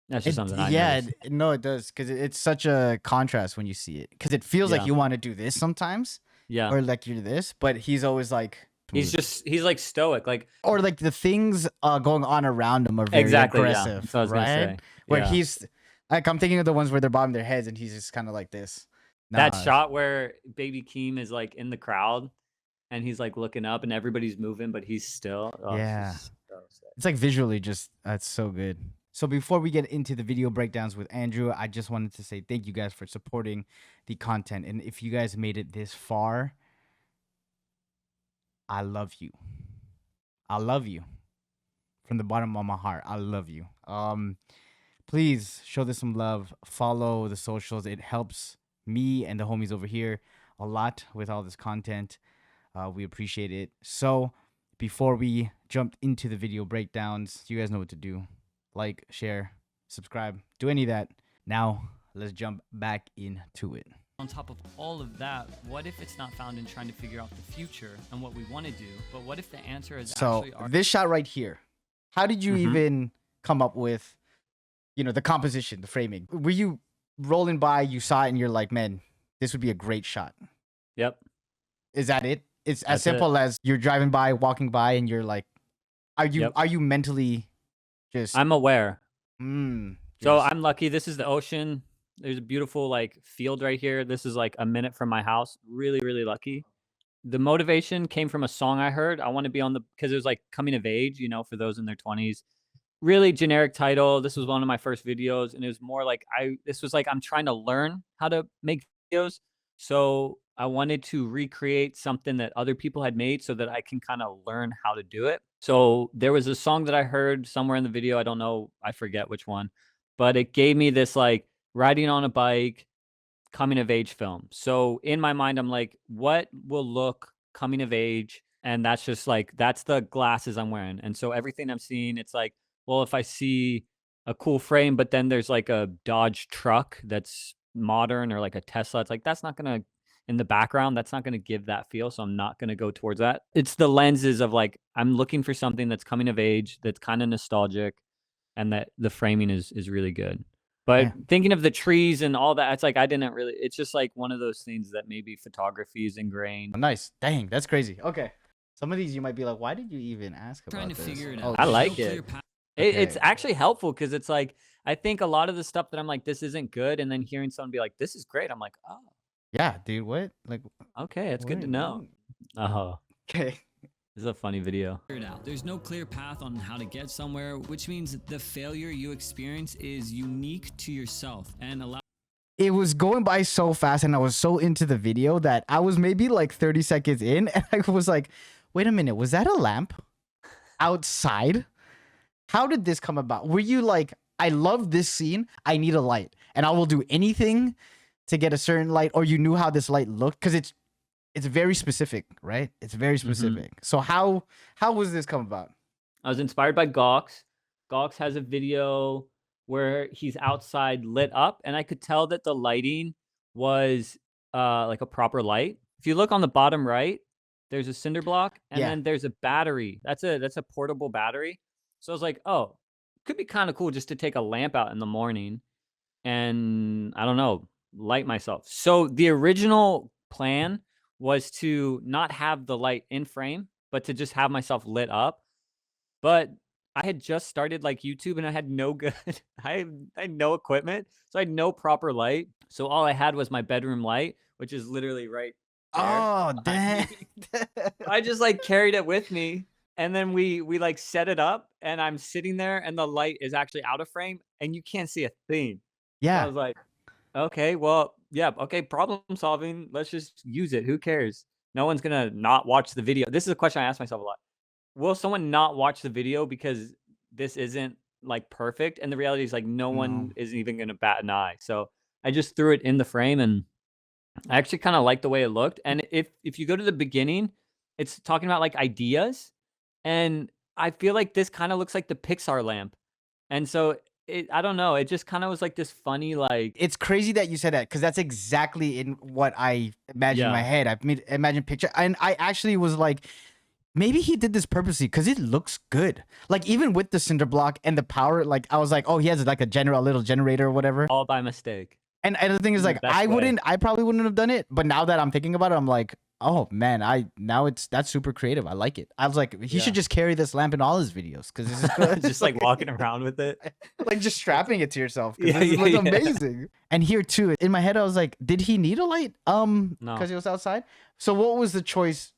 S2: That's just something I noticed.
S1: no, it does because it's such a contrast when you see it because it feels like
S2: Yeah.
S1: you want to do this sometimes
S2: Yeah.
S1: or like you're this, but he's always like
S2: He's like stoic, like
S1: or like the things going on around him are very
S2: exactly. Yeah,
S1: aggressive,
S2: that's what I was gonna
S1: right?
S2: say.
S1: Where
S2: Yeah.
S1: he's like, I'm thinking of the ones where they're bobbing their heads and he's just kind of like this.
S2: That
S1: Nah,
S2: shot where Baby Keem is like in the crowd and he's like looking up and everybody's moving, but he's still. Oh,
S1: yeah,
S2: so sick.
S1: it's like visually just that's so good. So before we get into the video breakdowns with Andrew, I just wanted to say thank you guys for supporting the content, and if you guys made it this far, I love you. I love you from the bottom of my heart. I love you. Please show this some love. Follow the socials. It helps me and the homies over here a lot with all this content. We appreciate it. So before we jump into the video breakdowns, you guys know what to do. Like, share, subscribe, do any of that. Now let's jump back into it.
S2: On top of all of that, what if it's not found in trying to figure out the future and what we want to do, but what if the answer is
S1: So
S2: actually
S1: this shot right here, how did you
S2: Mhm.
S1: even come up with, the composition, the framing? Were you rolling by, you saw it, and you're like, man, this would be a great shot?
S2: Yep.
S1: Is that it? It's as
S2: That's
S1: simple as you're driving by, walking by, and you're like, are you
S2: Yep.
S1: are you mentally just?
S2: I'm aware. So
S1: yes.
S2: I'm lucky. This is the ocean. There's a beautiful like field right here. This is like a minute from my house. Really, really lucky. The motivation came from a song I heard. I want to be on because it was like coming of age, for those in their 20s. Really generic title. This was one of my first videos, and it was more like this was like I'm trying to learn how to make videos. So I wanted to recreate something that other people had made so that I can kind of learn how to do it. So there was a song that I heard somewhere in the video. I don't know. I forget which one, but it gave me this like riding on a bike, coming of age film. So in my mind, I'm like, what will look coming of age? And that's just like, that's the glasses I'm wearing. And so everything I'm seeing, it's like, well, if I see a cool frame, but then there's like a Dodge truck that's modern or like a Tesla, it's like, that's not going to, in the background, that's not going to give that feel. So I'm not going to go towards that. It's the lenses of like, I'm looking for something that's coming of age, that's kind of nostalgic, and that the framing is really good. But
S1: Yeah.
S2: thinking of the trees and all that, it's like I didn't really. It's just like one of those things that maybe photography is ingrained.
S1: Nice. Dang, that's crazy. Okay. Some of these you might be like, why did you even ask about
S3: Trying to
S1: this?
S3: figure it
S1: Oh,
S3: out.
S2: I
S3: There's
S2: like
S3: no
S2: it.
S3: clear path.
S2: It's
S1: okay.
S2: actually helpful because it's like I think a lot of the stuff that I'm like, this isn't good, and then hearing someone be like, this is great, I'm like, oh,
S1: Yeah, dude. What? Like,
S2: okay, it's good to
S1: what?
S2: know. Oh,
S1: Okay.
S2: this is a funny video.
S3: Figure it out. There's no clear path on how to get somewhere, which means the failure you experience is unique to yourself and allow.
S1: It was going by so fast and I was so into the video that I was maybe like 30 seconds in and I was like, wait a minute, was that a lamp outside? How did this come about? Were you like, I love this scene, I need a light and I will do anything to get a certain light, or you knew how this light looked? Because it's very specific, right? It's very specific. So how was this come about?
S2: I was inspired by Gawks. Gawks has a video where he's outside lit up, and I could tell that the lighting was like a proper light. If you look on the bottom right, there's a cinder block, and
S1: Yeah.
S2: then there's a battery. That's a portable battery. So I was like, oh, could be kind of cool just to take a lamp out in the morning and I don't know, light myself. So the original plan was to not have the light in frame, but to just have myself lit up. But I had just started like YouTube and I had no good, I had no equipment. So I had no proper light. So all I had was my bedroom light, which is literally right there.
S1: Oh, dang.
S2: I just like carried it with me. And then we like set it up and I'm sitting there and the light is actually out of frame and you can't see a thing. So I
S1: Yeah.
S2: was like, okay, well, yeah, okay, problem solving. Let's just use it. Who cares? No one's gonna not watch the video. This is a question I ask myself a lot. Will someone not watch the video because this isn't like perfect? And the reality is like no one isn't even gonna bat an eye. So I just threw it in the frame and I actually kind of like the way it looked. And if you go to the beginning, it's talking about like ideas. And I feel like this kind of looks like the Pixar lamp. And so I don't know. It just kind of was like this funny, like,
S1: It's crazy that you said that because that's exactly in what I imagined in my
S2: yeah,
S1: head. I made imagine picture, and I actually was like, maybe he did this purposely because it looks good. Like even with the cinder block and the power, like I was like, oh, he has like a little generator or whatever.
S2: all by mistake.
S1: And the thing is,
S2: In the
S1: like,
S2: best way.
S1: I probably wouldn't have done it. But now that I'm thinking about it, I'm like, oh man, that's super creative. I like it. I was like, he should
S2: Yeah.
S1: just carry this lamp in all his videos because this is good.
S2: Just like walking around with it.
S1: like just strapping it to yourself because
S2: Yeah,
S1: this
S2: yeah,
S1: looks
S2: yeah.
S1: amazing. And here too, in my head, I was like, did he need a light?
S2: No.
S1: Because he was outside. So what was the choice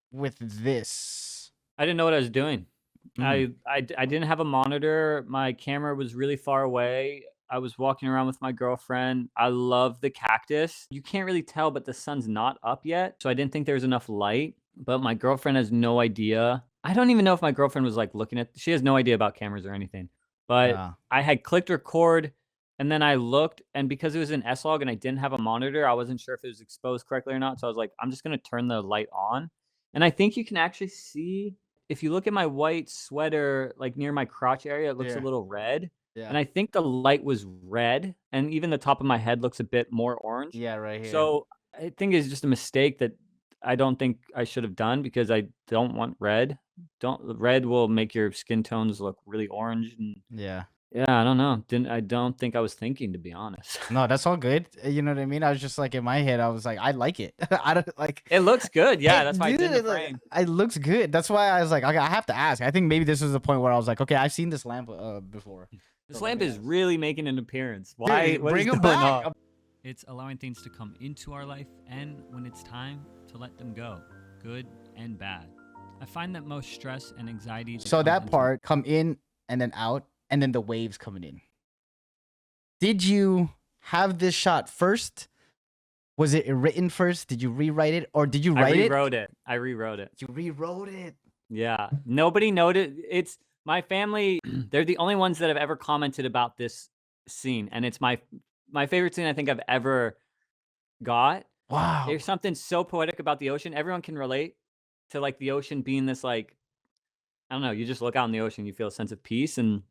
S1: with this?
S2: I didn't know what I was doing.
S1: Mm.
S2: I didn't have a monitor. My camera was really far away. I was walking around with my girlfriend. I love the cactus. You can't really tell, but the sun's not up yet. So I didn't think there was enough light. But my girlfriend has no idea. I don't even know if my girlfriend was like looking at, she has no idea about cameras or anything. But
S1: Yeah.
S2: I had clicked record and then I looked, and because it was an S-Log and I didn't have a monitor, I wasn't sure if it was exposed correctly or not. So I was like, I'm just going to turn the light on. And I think you can actually see, if you look at my white sweater, like near my crotch area, it looks a
S1: Yeah.
S2: little red.
S1: Yeah.
S2: And I think the light was red, and even the top of my head looks a bit more orange.
S1: Yeah, right here.
S2: So I think it's just a mistake that I don't think I should have done because I don't want red. Red will make your skin tones look really orange. And
S1: yeah.
S2: yeah, I don't know. I don't think I was thinking, to be honest.
S1: No, that's all good. You know what I mean? I was just like in my head, I was like, I like it. I don't like
S2: It looks good. Yeah,
S1: it,
S2: that's why I
S1: dude,
S2: did the
S1: it,
S2: frame.
S1: it looks good. That's why I was like, okay, I have to ask. I think maybe this was the point where I was like, okay, I've seen this lamp before.
S2: This
S1: So let
S2: lamp
S1: me
S2: is
S1: ask.
S2: really making an appearance. Why?
S1: Dude,
S2: What
S1: bring
S2: is
S1: him
S2: going
S1: back.
S2: on?
S3: It's allowing things to come into our life and when it's time to let them go, good and bad. I find that most stress and anxiety.
S1: So that part come in and then out, and then the waves coming in. Did you have this shot first? Was it written first? Did you rewrite it, or did you write
S2: I
S1: it?
S2: rewrote it. I rewrote it.
S1: You rewrote it.
S2: Yeah. Nobody noted. It's my family. They're the only ones that have ever commented about this scene, and it's my favorite scene I think I've ever got.
S1: Wow.
S2: There's something so poetic about the ocean. Everyone can relate to like the ocean being this, like, I don't know, you just look out in the ocean, you feel a sense of peace, and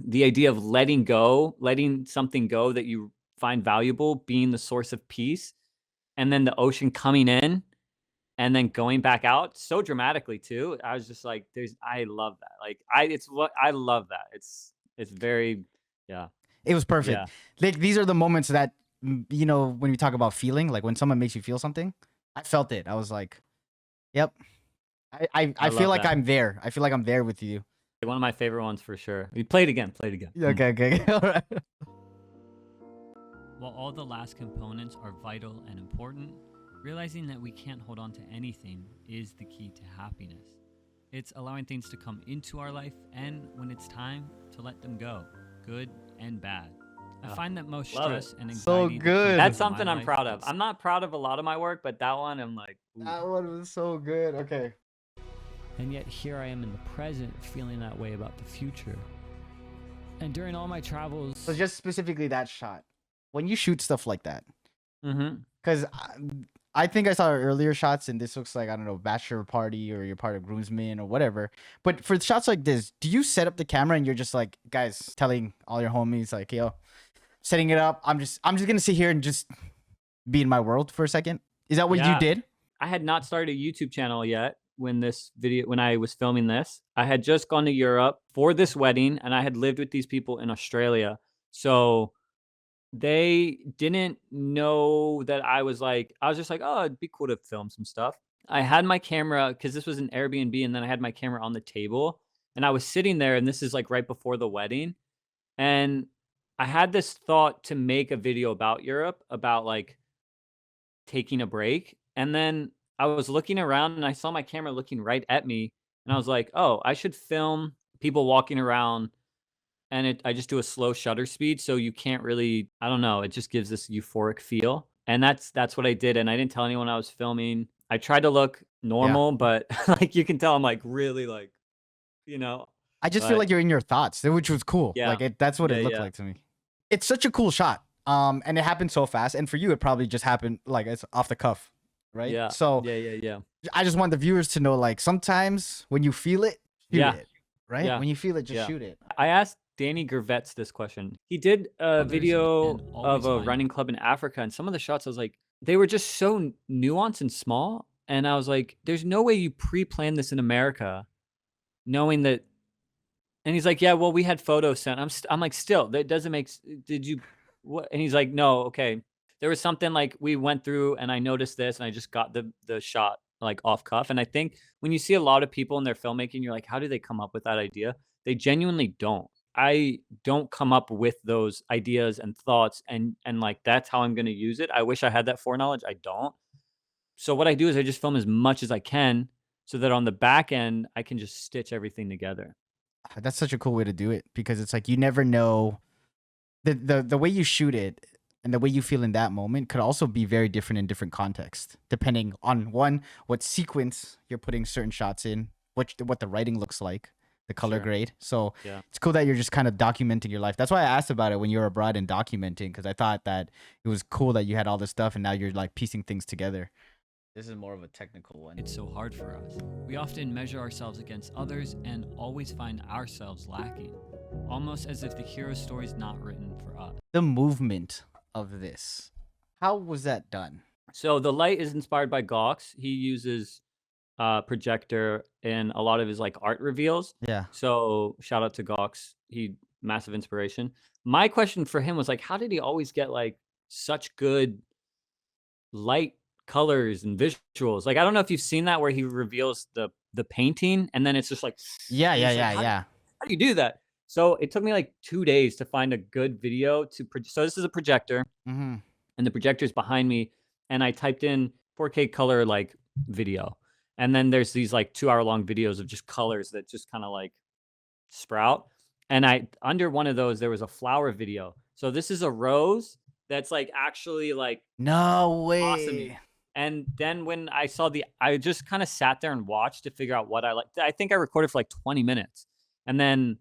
S2: the idea of letting go, letting something go that you find valuable being the source of peace, and then the ocean coming in and then going back out so dramatically too. I was just like, I love that. Like I love that. It's very, yeah.
S1: It was perfect.
S2: Yeah.
S1: Like these are the moments that you know, when we talk about feeling, like when someone makes you feel something, I felt it. I was like, yep, I
S2: I
S1: feel
S2: love
S1: like
S2: that.
S1: I'm there. I feel like I'm there with you.
S2: One of my favorite ones for sure. We played again. Played again.
S1: Okay, okay, all right.
S3: While all the last components are vital and important, realizing that we can't hold on to anything is the key to happiness. It's allowing things to come into our life, and when it's time, to let them go, good and bad. I find that most
S2: love it.
S3: stress and
S1: So
S3: anxiety that
S1: good.
S3: comes
S2: That's
S3: into my
S2: something I'm
S3: life
S2: proud of.
S3: gets-
S2: I'm not proud of a lot of my work, but that one I'm like, ooh.
S1: That one was so good. Okay.
S3: And yet here I am in the present feeling that way about the future. And during all my travels,
S1: So just specifically that shot, when you shoot stuff like that,
S2: Mm-hmm.
S1: because I think I saw earlier shots, and this looks like, I don't know, bachelor party, or you're part of groomsmen or whatever. But for shots like this, do you set up the camera and you're just like, guys, telling all your homies like, yo, setting it up, I'm just gonna sit here and just be in my world for a second? Is that what you
S2: Yeah.
S1: did?
S2: I had not started a YouTube channel yet when I was filming this. I had just gone to Europe for this wedding, and I had lived with these people in Australia. So they didn't know that I was just like, oh, it'd be cool to film some stuff. I had my camera, because this was an Airbnb, and then I had my camera on the table, and I was sitting there, and this is like right before the wedding. And I had this thought to make a video about Europe, about like taking a break. And then I was looking around, and I saw my camera looking right at me. And I was like, oh, I should film people walking around. And I just do a slow shutter speed. So you can't really, I don't know, it just gives this euphoric feel. And that's what I did. And I didn't tell anyone I was filming. I tried to look normal, but like you can tell I'm like really like, you know,
S1: I just feel
S2: but
S1: like you're in your thoughts, which was cool.
S2: Yeah.
S1: Like that's what
S2: Yeah,
S1: it looked
S2: yeah.
S1: like to me. It's such a cool shot. And it happened so fast. And for you, it probably just happened like it's off the cuff, right?
S2: Yeah.
S1: So
S2: Yeah.
S1: I just want the viewers to know, like, sometimes when you feel it, shoot
S2: Yeah.
S1: it, right?
S2: Yeah.
S1: When you feel it, just
S2: Yeah.
S1: shoot it.
S2: I asked Danny Gervetz this question. He did a
S3: Others
S2: video
S3: and always
S2: of a
S3: find-
S2: running club in Africa, and some of the shots I was like, they were just so nuanced and small. And I was like, there's no way you pre-planned this in America, knowing that. And he's like, yeah, well, we had photos sent. I'm like, still, that doesn't make. Did you? What? And he's like, no, okay. There was something like we went through, and I noticed this, and I just got the shot like off cuff. And I think when you see a lot of people in their filmmaking, you're like, how do they come up with that idea? They genuinely don't. I don't come up with those ideas and thoughts, and like that's how I'm going to use it. I wish I had that foreknowledge. I don't. So what I do is I just film as much as I can, so that on the back end I can just stitch everything together.
S1: That's such a cool way to do it, because it's like you never know the way you shoot it and the way you feel in that moment could also be very different in different contexts, depending on what sequence you're putting certain shots in, what the writing looks like, the color
S2: Sure.
S1: grade. So
S2: Yeah.
S1: it's cool that you're just kind of documenting your life. That's why I asked about it when you were abroad and documenting, because I thought that it was cool that you had all this stuff and now you're like piecing things together. This is more of a technical one.
S3: it's so hard for us. We often measure ourselves against others and always find ourselves lacking, almost as if the hero story is not written for us.
S1: The movement of this, how was that done?
S2: So the light is inspired by Gawks. He uses projector in a lot of his like art reveals.
S1: Yeah.
S2: So shout out to Gawks. He massive inspiration. My question for him was like, how did he always get like such good light colors and visuals? Like I don't know if you've seen that where he reveals the painting and then it's just like
S1: Yeah.
S2: and it's like,
S1: Yeah.
S2: how do you do that? So it took me like 2 days to find a good video to so this is a projector.
S1: Mm-hmm.
S2: And the projector's behind me, and I typed in 4K color like video, and then there's these like 2-hour long videos of just colors that just kind of like sprout. And I under one of those there was a flower video. So this is a rose that's like actually like
S1: No way.
S2: awesome. And then when I saw I just kind of sat there and watched to figure out what I liked. I think I recorded for like 20 minutes, and then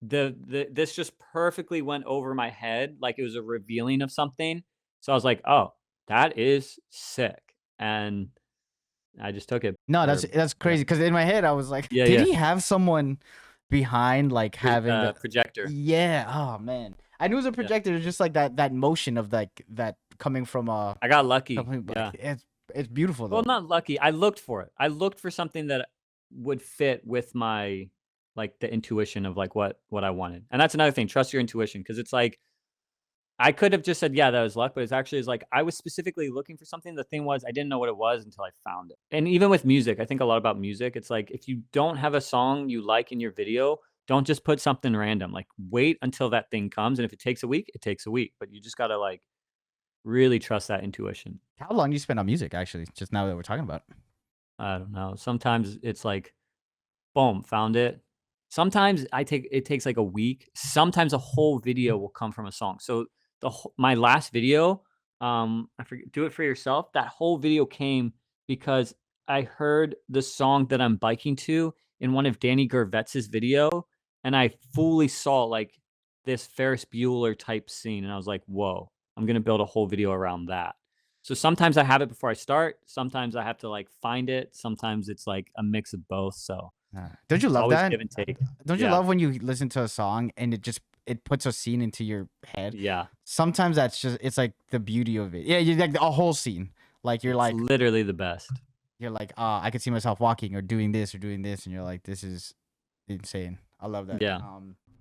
S2: this just perfectly went over my head like it was a revealing of something. So I was like, oh, that is sick. And I just took it.
S1: No, that's crazy, because in my head I was like,
S2: Yeah,
S1: did
S2: yeah.
S1: he have someone behind, like, having the
S2: projector.
S1: Yeah. Oh man, I knew it was a projector. It's just like that motion of like that coming from
S2: I got lucky.
S1: something.
S2: Yeah.
S1: It's beautiful though.
S2: Well, not lucky. I looked for it. I looked for something that would fit with my like the intuition of like what I wanted. And that's another thing. Trust your intuition, because it's like I could have just said, yeah, that was luck, but it's actually is like I was specifically looking for something. The thing was, I didn't know what it was until I found it. And even with music, I think a lot about music. It's like if you don't have a song you like in your video, don't just put something random. Like wait until that thing comes. And if it takes a week, it takes a week. But you just gotta like really trust that intuition.
S1: How long do you spend on music, actually, just now that we're talking about it?
S2: I don't know. Sometimes it's like, boom, found it. Sometimes it takes like a week. Sometimes a whole video will come from a song. So my last video, I forget, do it for yourself. That whole video came because I heard the song that I'm biking to in one of Danny Gervetz's video, and I fully saw like this Ferris Bueller type scene, and I was like, whoa, I'm gonna build a whole video around that. So sometimes I have it before I start. Sometimes I have to like find it. Sometimes it's like a mix of both. So
S1: Don't you
S2: it's
S1: love
S2: always
S1: that?
S2: give and take.
S1: Don't you
S2: Yeah.
S1: love when you listen to a song and it puts a scene into your head?
S2: Yeah.
S1: Sometimes it's like the beauty of it. Yeah, you like a whole scene. Like you're
S2: It's
S1: like
S2: literally the best.
S1: I could see myself walking or doing this, and you're like, this is insane. I love that.
S2: Yeah.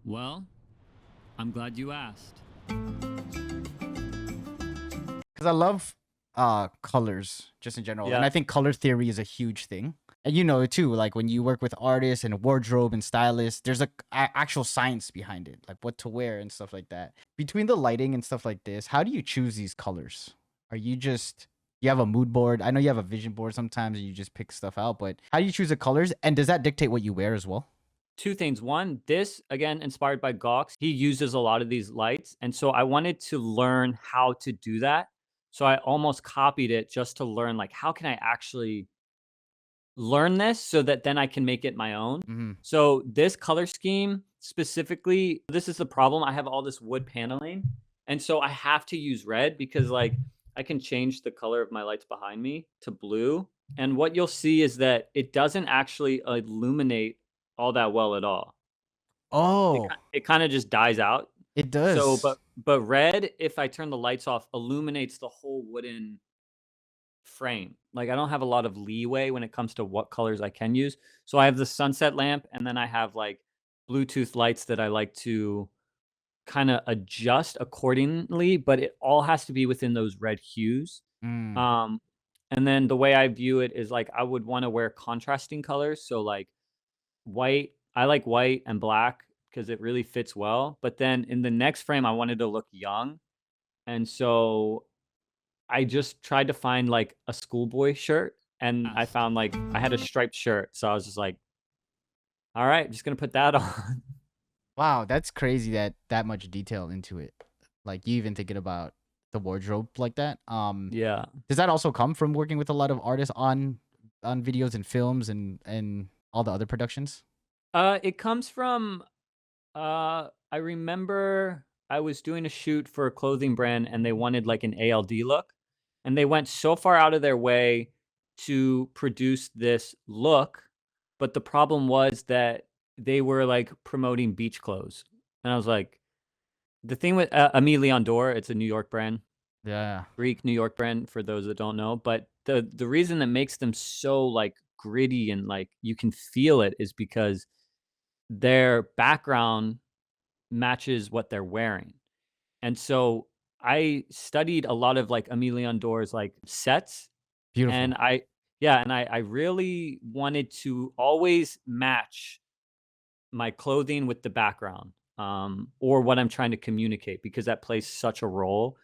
S3: Well, I'm glad you asked.
S1: Because I love colors just in general, and
S2: Yeah.
S1: I think color theory is a huge thing. And you know it too, like when you work with artists and wardrobe and stylists, there's actual science behind it, like what to wear and stuff like that. Between the lighting and stuff like this, how do you choose these colors? Are you just you have a mood board? I know you have a vision board sometimes, and you just pick stuff out. But how do you choose the colors, and does that dictate what you wear as well?
S2: Two things. One, this again inspired by Gox. He uses a lot of these lights, and so I wanted to learn how to do that. So I almost copied it just to learn like how can I actually learn this so that then I can make it my own.
S1: Mm-hmm.
S2: So this color scheme specifically, this is the problem. I have all this wood paneling, and so I have to use red because like I can change the color of my lights behind me to blue. And what you'll see is that it doesn't actually illuminate all that well at all.
S1: Oh,
S2: It kind of just dies out.
S1: it
S2: So,
S1: does.
S2: but red, if I turn the lights off, illuminates the whole wooden frame. Like I don't have a lot of leeway when it comes to what colors I can use. So I have the sunset lamp, and then I have like Bluetooth lights that I like to kind of adjust accordingly, but it all has to be within those red hues.
S1: Mm.
S2: Um, and then the way I view it is like I would want to wear contrasting colors. So like white, I like white and black because it really fits well. But then in the next frame, I wanted to look young. And so I just tried to find like a schoolboy shirt, and I found like I had a striped shirt. So I was just like, all right, I'm just gonna put that on.
S1: Wow, that's crazy that much detail into it. Like you even thinking about the wardrobe like that.
S2: Yeah.
S1: Does that also come from working with a lot of artists on videos and films and all the other productions?
S2: It comes from I remember I was doing a shoot for a clothing brand and they wanted like an ALD look. And they went so far out of their way to produce this look, but the problem was that they were like promoting beach clothes. And I was like, the thing with Aimé Leon Dore, it's a New York brand,
S1: Yeah.
S2: Greek New York brand for those that don't know. But the reason that makes them so like gritty and like you can feel it is because their background matches what they're wearing. And so I studied a lot of like Aimé Leon Dore's like sets,
S1: Beautiful.
S2: and I really wanted to always match my clothing with the background, or what I'm trying to communicate because that plays such a role.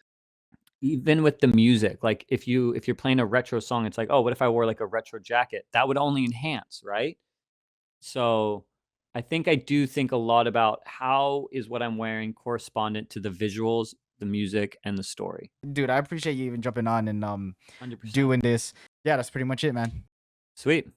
S2: Even with the music, like if you're playing a retro song, it's like, oh, what if I wore like a retro jacket? That would only enhance, right? So I think I do think a lot about how is what I'm wearing correspondent to the visuals, the music, and the story.
S1: Dude, I appreciate you even jumping on and
S2: 100%.
S1: doing this. Yeah, that's pretty much it, man.
S2: Sweet.